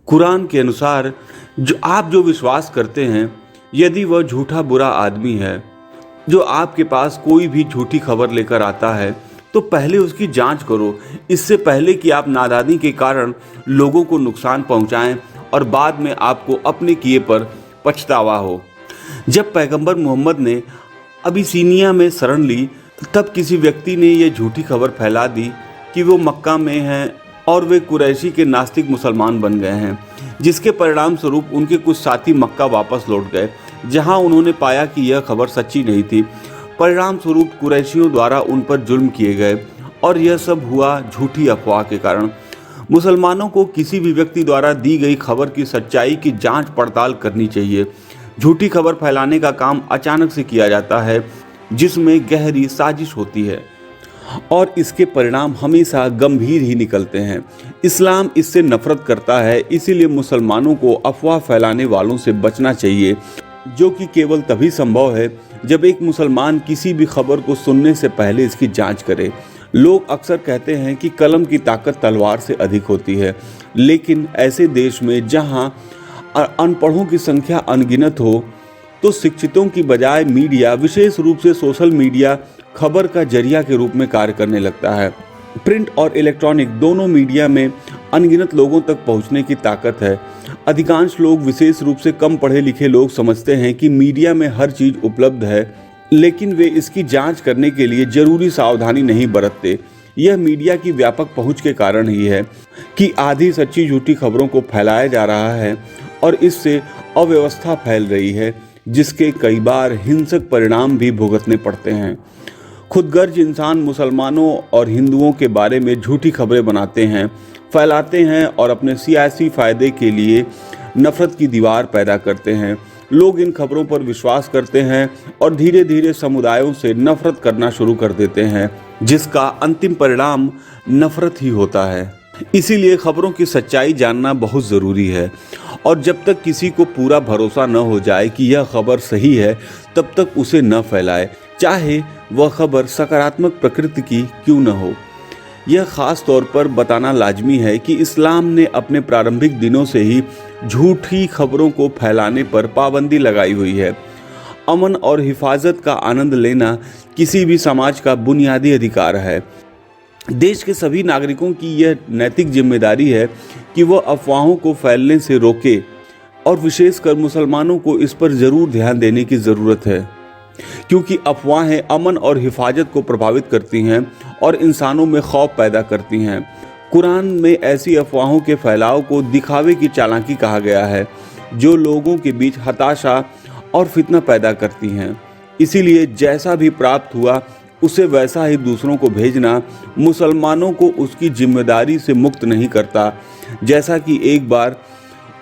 कुरान के अनुसार जो विश्वास करते हैं, यदि वह झूठा बुरा आदमी है जो आपके पास कोई भी झूठी खबर लेकर आता है, तो पहले उसकी जांच करो, इससे पहले कि आप नादानी के कारण लोगों को नुकसान पहुंचाएं और बाद में आपको अपने किए पर पछतावा हो। जब पैगंबर मोहम्मद ने अबिसीनिया में शरण ली, तब किसी व्यक्ति ने यह झूठी खबर फैला दी कि वो मक्का में हैं और वे कुरैशी के नास्तिक मुसलमान बन गए हैं, जिसके परिणाम स्वरूप उनके कुछ साथी मक्का वापस लौट गए, जहां उन्होंने पाया कि यह खबर सच्ची नहीं थी। परिणाम स्वरूप कुरैशियों द्वारा उन पर जुल्म किए गए और यह सब हुआ झूठी अफवाह के कारण। मुसलमानों को किसी भी व्यक्ति द्वारा दी गई खबर की सच्चाई की जांच पड़ताल करनी चाहिए। झूठी खबर फैलाने का काम अचानक से किया जाता है, जिसमें गहरी साजिश होती है और इसके परिणाम हमेशा गंभीर ही निकलते हैं। इस्लाम इससे नफरत करता है, इसीलिए मुसलमानों को अफवाह फैलाने वालों से बचना चाहिए, जो कि केवल तभी संभव है जब एक मुसलमान किसी भी खबर को सुनने से पहले इसकी जांच करे। लोग अक्सर कहते हैं कि कलम की ताकत तलवार से अधिक होती है, लेकिन ऐसे देश में जहां अनपढ़ों की संख्या अनगिनत हो, तो शिक्षितों की बजाय मीडिया, विशेष रूप से सोशल मीडिया, खबर का जरिया के रूप में कार्य करने लगता है। प्रिंट और इलेक्ट्रॉनिक दोनों मीडिया में अनगिनत लोगों तक पहुंचने की ताकत है। अधिकांश लोग, विशेष रूप से कम पढ़े लिखे लोग, समझते हैं कि मीडिया में हर चीज़ उपलब्ध है, लेकिन वे इसकी जांच करने के लिए जरूरी सावधानी नहीं बरतते। यह मीडिया की व्यापक पहुंच के कारण ही है कि आधी सच्ची झूठी खबरों को फैलाया जा रहा है और इससे अव्यवस्था फैल रही है, जिसके कई बार हिंसक परिणाम भी भुगतने पड़ते हैं। खुदगर्ज इंसान मुसलमानों और हिंदुओं के बारे में झूठी खबरें बनाते हैं, फैलाते हैं और अपने सियासी फायदे के लिए नफरत की दीवार पैदा करते हैं। लोग इन खबरों पर विश्वास करते हैं और धीरे धीरे समुदायों से नफरत करना शुरू कर देते हैं, जिसका अंतिम परिणाम नफरत ही होता है। इसीलिए खबरों की सच्चाई जानना बहुत ज़रूरी है और जब तक किसी को पूरा भरोसा न हो जाए कि यह खबर सही है, तब तक उसे न फैलाए, चाहे वह खबर सकारात्मक प्रकृति की क्यों न हो। यह ख़ास तौर पर बताना लाजमी है कि इस्लाम ने अपने प्रारंभिक दिनों से ही झूठी खबरों को फैलाने पर पाबंदी लगाई हुई है। अमन और हिफाजत का आनंद लेना किसी भी समाज का बुनियादी अधिकार है। देश के सभी नागरिकों की यह नैतिक जिम्मेदारी है कि वह अफवाहों को फैलने से रोके और विशेषकर मुसलमानों को इस पर ज़रूर ध्यान देने की ज़रूरत है, क्योंकि अफवाहें अमन और हिफाजत को प्रभावित करती हैं और इंसानों में खौफ पैदा करती हैं। कुरान में ऐसी अफवाहों के फैलाव को दिखावे की चालाकी कहा गया है, जो लोगों के बीच हताशा और फितना पैदा करती हैं। इसीलिए जैसा भी प्राप्त हुआ उसे वैसा ही दूसरों को भेजना मुसलमानों को उसकी जिम्मेदारी से मुक्त नहीं करता। जैसा कि एक बार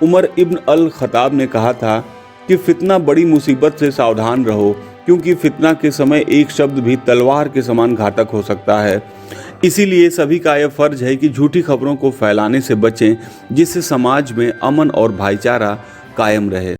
उमर इब्न अल खताब ने कहा था कि फितना बड़ी मुसीबत से सावधान रहो, क्योंकि फितना के समय एक शब्द भी तलवार के समान घातक हो सकता है। इसीलिए सभी का यह फर्ज है कि झूठी खबरों को फैलाने से बचें, जिससे समाज में अमन और भाईचारा कायम रहे।